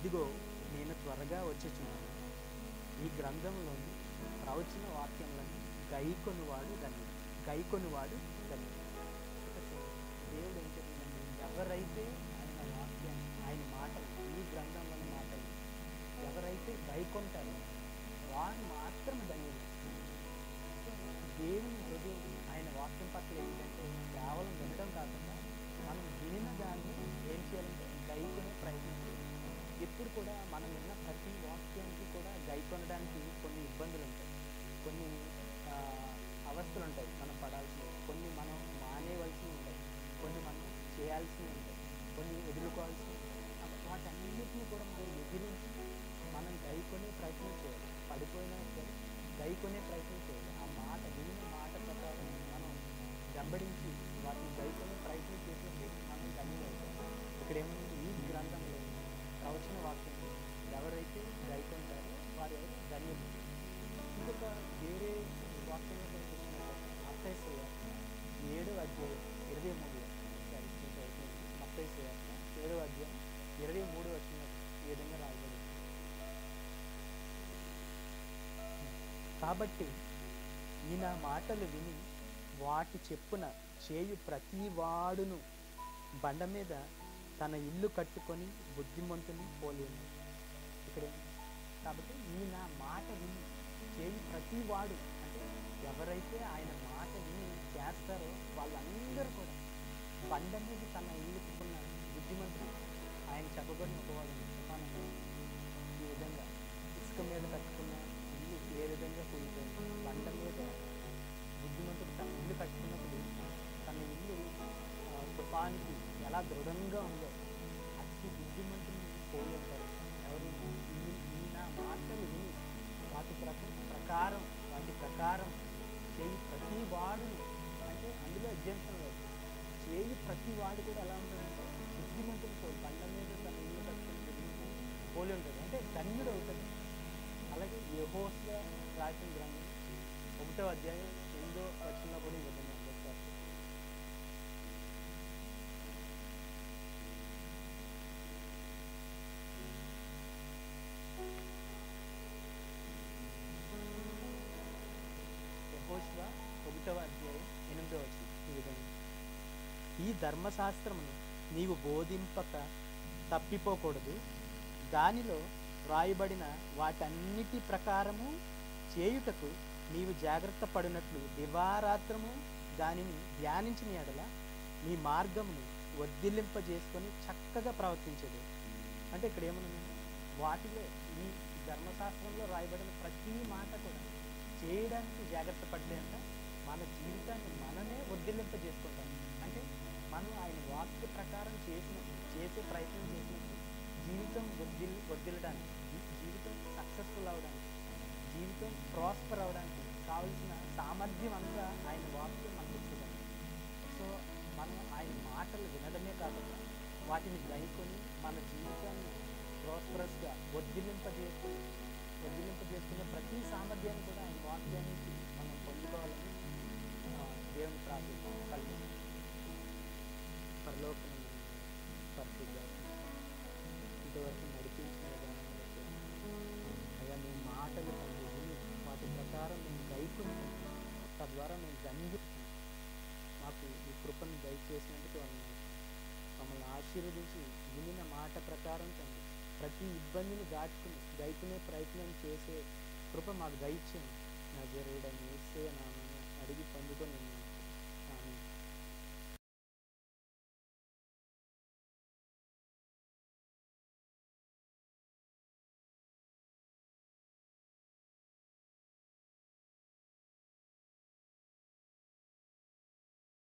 ఇదిగో నేను త్వరగా వచ్చుచున్నాను. ఈ గ్రంథంలోని ప్రవచన వాక్యములను గైకొనువాడు ధన్యుడు. గైకొనువాడు ధన్యుడు. దేవుడు ఏం చెప్తుందండి, ఎవరైతే ఆయన వాక్యాన్ని, ఆయన మాటలు, ఈ గ్రంథంలోని మాటలు ఎవరైతే గైకొంటారో వారు మాత్రం ధన్యులు. దేవుని హృదయం ఆయన వాక్యం పట్ల ఏంటంటే కేవలం వినడం కాకుండా మనం వినిన దాన్ని ఏం చేయాలంటే గైకొనే ప్రయత్నం చేయాలి. ఎప్పుడు కూడా మనం విన్న ప్రతి వాక్యానికి కూడా గైకొనడానికి కొన్ని ఇబ్బందులు ఉంటాయి, కొన్ని అవస్థలు ఉంటాయి మనం పడాల్సినవి, కొన్ని మనం మానేయవలసినవి ఉంటాయి, కొన్ని మనం చేయాల్సినవి ఉంటాయి, కొన్ని ఎదుర్కోవాల్సినవి ఉంటాయి. వాటన్నిటిని కూడా మనం ఎదిరించి మనం గైకొనే ప్రయత్నం చేయాలి. పడిపోయినా సరే గైకొనే ప్రయత్నం చేయాలి. ఆ మాట, విన్న మాట ప్రకారం మనం వెంబడించి వాటిని గైకొనే ప్రయత్నం చేసినప్పుడు మనం ధన్యులవుతాం. ఇక్కడ ఏముంది, ఈ గ్రంథంలో ప్రవచన వాక్యం ఎవరైతే గైకొంటారో వారు ధన్యులు. ఇంకొక వేరే వాక్యంలో చూసినట్లయితే మత్తయి సువార్త 7వ అధ్యాయం 23 మత్తయి సువార్త 7వ అధ్యాయం 23 వచ్చిన ఈ విధంగా రాయబడింది. కాబట్టి ఈయన మాటలు విని వాటి చెప్పున చేయు ప్రతి వాడును బండ మీద తన ఇల్లు కట్టుకొని బుద్ధిమంతుని పోలి ఉన్నాడు. ఇక్కడ కాబట్టి ఈయన మాట విని చేయు ప్రతి వాడు అంటే ఎవరైతే ఆయన మాట విని చేస్తారో వాళ్ళందరూ కూడా బండ మీద తన ఇల్లు కట్టుకున్న బుద్ధిమంతుడు, ఆయన చెప్పబడిన ఒకవాడు సమానంగా ఈ విధంగా ఇసుక మీద కట్టుకున్న ఇల్లు ఏ విధంగా కూలిపోయింది. బండ మీద బుద్ధిమంతుడు తన ఇల్లు కట్టుకున్నప్పుడు తన ఇల్లు తుఫానికి ఎలా దృఢంగా ఉందో అతి బుద్ధిమంతుని పోలి ఉంటారు. ఎవరు? ఈయన మాటలు విని వాటి ప్రకారం చేయి ప్రతి వాడు అంటే అందులో ఎగ్జాంపుల్ లేదు. చేయి ప్రతి వాడు కూడా ఎలా ఉంటుందంటే బుద్ధిమంతుడు పోలి, బండ మీద తన ఇల్లు కట్టుకుని బుద్ధిమంతుని పోలి ఉంటుంది, అంటే ధన్యుడు అవుతుంది. అలాగే యెహోషువ రాసిన గ్రంథం 1వ అధ్యాయం 8వ వచనంలో కూడా ఈ విధంగా చెప్తారు. యెహోషువ 1వ అధ్యాయం 8వ వచనం ఈ విధంగా, ఈ ధర్మశాస్త్రమును నీవు బోధింపక తప్పిపోకూడదు, దానిలో వ్రాయబడిన వాటన్నిటి ప్రకారము చేయుటకు నీవు జాగ్రత్త పడినట్లు దివారాత్రము దానిని ధ్యానించిన ఎడల నీ మార్గమును వర్ధిల్లింపజేసుకొని చక్కగా ప్రవర్తించేది. అంటే ఇక్కడ ఏమనుందంటే వాటిలో ఈ ధర్మశాస్త్రంలో రాయబడిన ప్రతి మాట కూడా చేయడానికి జాగ్రత్త పడితే అంటే మన జీవితాన్ని మనమే వర్ధిల్లింపజేసుకుంటాం. అంటే మనం ఆయన వాక్య ప్రకారం చేసే ప్రయత్నం చేసినప్పుడు జీవితం వర్ధిల్లడానికి, జీవితం సక్సెస్ఫుల్ అవడానికి, జీవితం ప్రాస్పర్ అవడానికి కావలసిన సామర్థ్యం అంతా ఆయన వాక్యం మనకు ఇస్తుంది. సో మనం ఆయన మాటలు వినడమే కాకుండా వాటిని గైకొని మన జీవితాన్ని ప్రాస్పరస్గా వర్ధిల్లింపజేసుకునే ప్రతి సామర్థ్యాన్ని కూడా ఆయన వాక్యాన్ని మనం పొందుకోవాలని దేవుని ప్రార్థిస్తాం. కలిగి పరలోకం పరిస్థితిగా ఇంతవరకు నడిపించిన విధానం బట్టి అయ్యా మీ మాటలు తండ్రి విని వాటి ప్రకారం మేము గైకుని తద్వారా మేము ధన్యుతున్నాం. మాకు ఈ కృపను దయచేసినందుకు మమ్మల్ని ఆశీర్వదించి వినిన మాట ప్రకారం తండ్రి ప్రతి ఇబ్బందిని దాటుకుని గైకునే ప్రయత్నం చేసే కృప మాకు దయచేయండి. నా జరుడని యేసయ్య నామమున అడిగి పొందుకొని